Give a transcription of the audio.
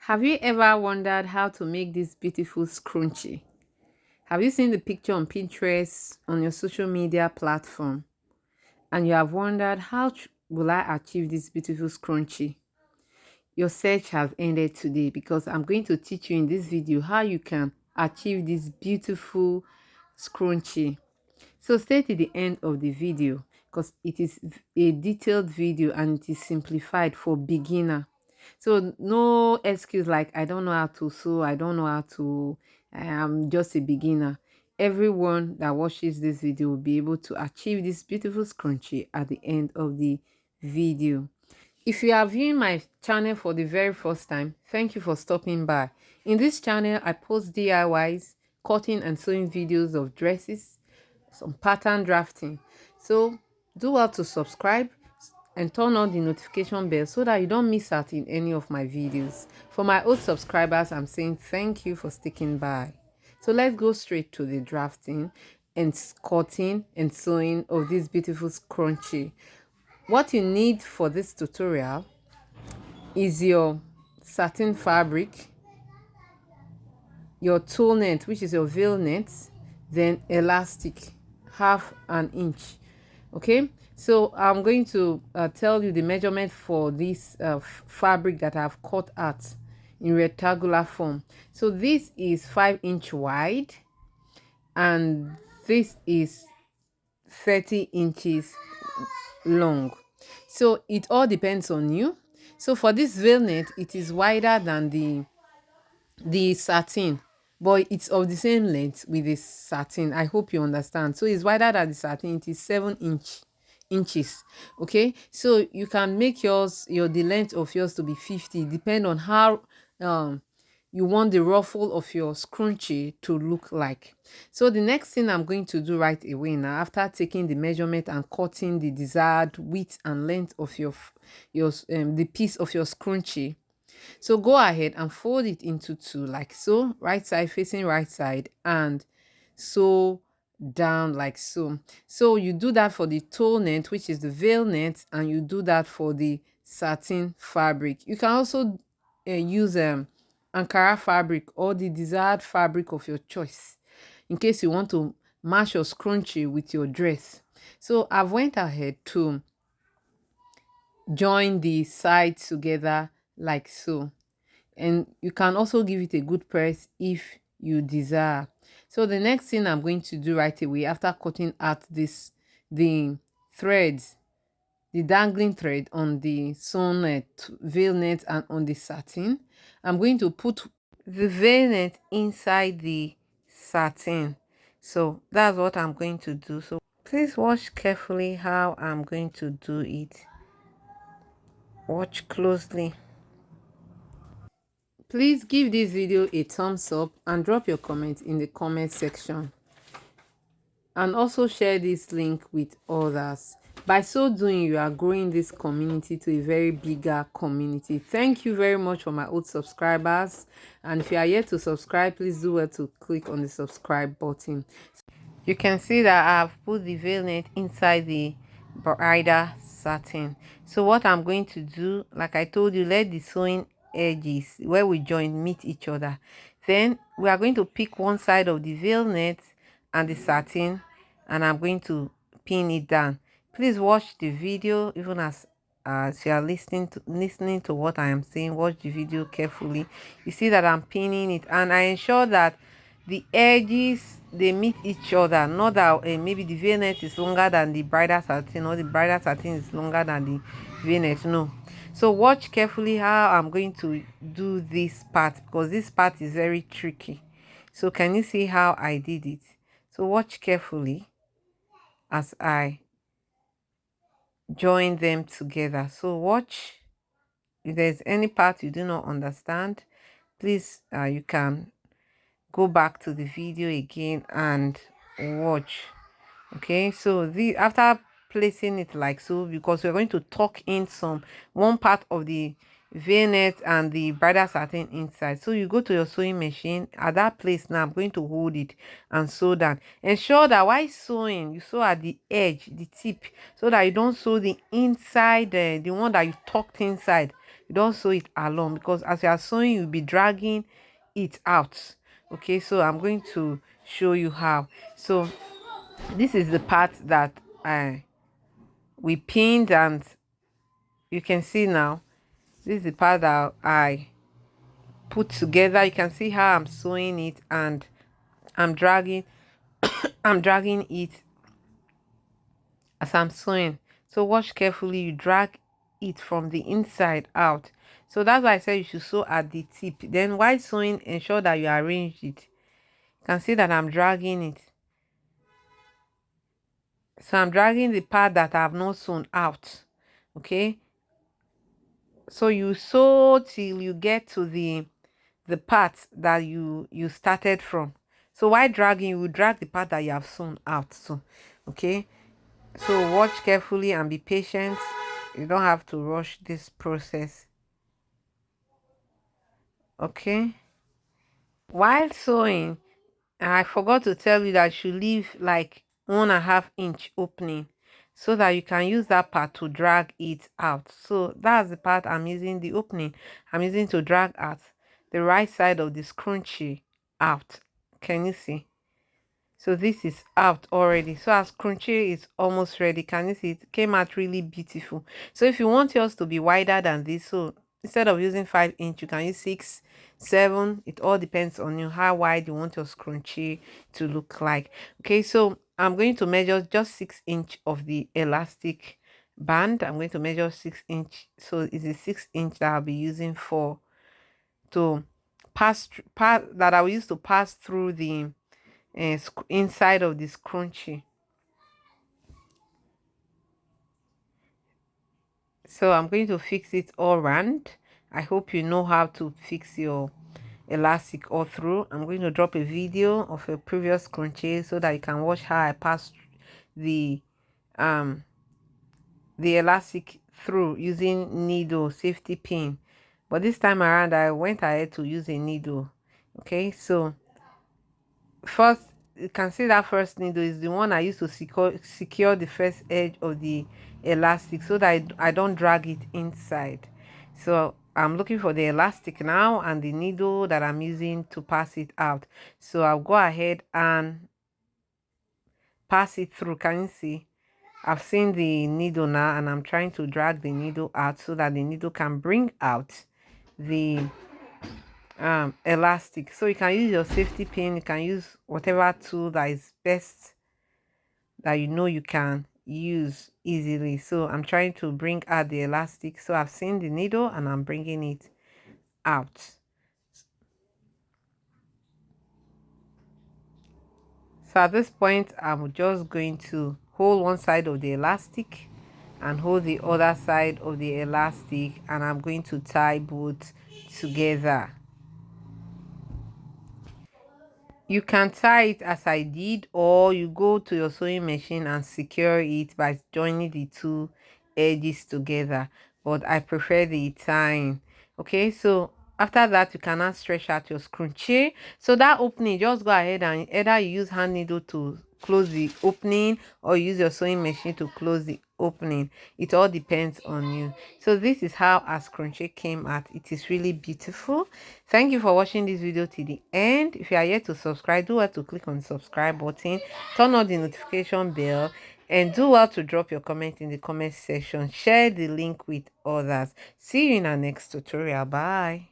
Have you ever wondered how to make this beautiful scrunchie? Have you seen the picture on Pinterest on your social media platform and you have wondered will I achieve this beautiful scrunchie? Your search has ended today because I'm going to teach you in this video how you can achieve this beautiful scrunchie. So stay to the end of the video because it is a detailed video and it is simplified for beginner. So no excuse like I don't know how to sew, I don't know how to, I am just a beginner. Everyone that watches this video will be able to achieve this beautiful scrunchie at the end of the video. If you are viewing my channel for the very first time, thank you for stopping by. In this channel, I post DIYs, cutting and sewing videos of dresses, some pattern drafting. So do well to subscribe and turn on the notification bell so that you don't miss out in any of my videos. For my old subscribers, I'm saying thank you for sticking by. So let's go straight to the drafting and cutting and sewing of this beautiful scrunchie. What you need for this tutorial is your satin fabric, your tulle net, which is your veil net, then elastic, 1/2 inch. Okay, so I'm going to tell you the measurement for this fabric that I've cut out in rectangular form. So this is 5 inch wide and this is 30 inches long. So it all depends on you. So for this veil net, it is wider than the satin, but it's of the same length with the satin. I hope you understand. So it's wider than the satin. It is 7 inches. Okay, so you can make the length of yours to be 50, depend on how you want the ruffle of your scrunchie to look like. So the next thing I'm going to do right away now, after taking the measurement and cutting the desired width and length of the piece of your scrunchie, so go ahead and fold it into two like so, right side facing right side, and sew down like so. So you do that for the tulle net, which is the veil net, and you do that for the satin fabric. You can also use Ankara fabric or the desired fabric of your choice in case you want to match your scrunchie with your dress. So I've went ahead to join the sides together like so, and you can also give it a good press if you desire. So the next thing I'm going to do right away, after cutting out the threads, the dangling thread on the sewn net, veil net, and on the satin, I'm going to put the veil net inside the satin. So that's what I'm going to do. So please watch carefully how I'm going to do it. Watch closely. Please give this video a thumbs up and drop your comment in the comment section, and also share this link with others. By so doing, you are growing this community to a very bigger community. Thank you very much for my old subscribers, and if you are yet to subscribe, please do well to click on the subscribe button. You can see that I've put the veil net inside the bridal satin. So what I'm going to do, like I told you, let the sewing edges where we join meet each other. Then we are going to pick one side of the veil net and the satin, and I'm going to pin it down. Please watch the video even as you are listening to what I am saying. Watch the video carefully. You see that I'm pinning it, and I ensure that the edges they meet each other, not that maybe the veil net is longer than the bridal satin or the bridal satin is longer than the veil net. No. So watch carefully how I'm going to do this part, because this part is very tricky. So can you see how I did it? So watch carefully as I join them together. So watch. If there's any part you do not understand, please you can go back to the video again and watch. Okay, so after placing it like so, because we're going to tuck in one part of the veil net and the bridal satin inside, so you go to your sewing machine at that place. Now I'm going to hold it and sew down. Ensure that while sewing you sew at the edge, the tip, so that you don't sew the inside, the one that you tucked inside. you don't sew it along, because as you are sewing you'll be dragging it out. Okay, so I'm going to show you how. So this is the part that we pinned, and you can see now this is the part that I put together. You can see how I'm sewing it, and I'm dragging I'm dragging it as I'm sewing. So watch carefully, you drag it from the inside out. So that's why I said you should sew at the tip. Then while sewing, ensure that you arrange it. You can see that I'm dragging it. So I'm dragging the part that I have not sewn out. Okay. So you sew till you get to the part that you started from. So while dragging, you will drag the part that you have sewn out. So okay. So watch carefully and be patient. You don't have to rush this process. Okay. While sewing, I forgot to tell you that you should leave like 1.5 inch opening, so that you can use that part to drag it out. So that's the part I'm using, the opening I'm using to drag out the right side of the scrunchie out. Can you see? So this is out already. So our scrunchie is almost ready. Can you see? It came out really beautiful. So if you want yours to be wider than this, so instead of using 5 inch, you can use 6, 7. It all depends on you how wide you want your scrunchie to look like. Okay, so I'm going to measure just 6 inch of the elastic band. I'm going to measure 6 inch. So it's a 6 inch that I'll be using for to pass that I will use to pass through the inside of this scrunchie. So I'm going to fix it all round. I hope you know how to fix your elastic all through. I'm going to drop a video of a previous scrunchie so that you can watch how I pass the um the elastic through using needle safety pin. But this time around I went ahead to use a needle. Okay, so first, you can see that first needle is the one I used to secure the first edge of the elastic, so that I don't drag it inside. So I'm looking for the elastic now and the needle that I'm using to pass it out. So I'll go ahead and pass it through. Can you see? I've seen the needle now, and I'm trying to drag the needle out so that the needle can bring out the elastic. So you can use your safety pin, you can use whatever tool that is best that you know you can use easily. So I'm trying to bring out the elastic. So I've seen the needle and I'm bringing it out. So at this point, I'm just going to hold one side of the elastic and hold the other side of the elastic, and I'm going to tie both together. You can tie it as I did, or you go to your sewing machine and secure it by joining the two edges together, but I prefer the tying. Okay, so after that you can now stretch out your scrunchie. So that opening, just go ahead and either you use hand needle to close the opening, or use your sewing machine to close the opening. It all depends on you. So this is how our scrunchie came out. It is really beautiful. Thank you for watching this video to the end. If you are yet to subscribe, do well to click on the subscribe button, turn on the notification bell, and do well to drop your comment in the comment section. Share the link with others. See you in our next tutorial. Bye.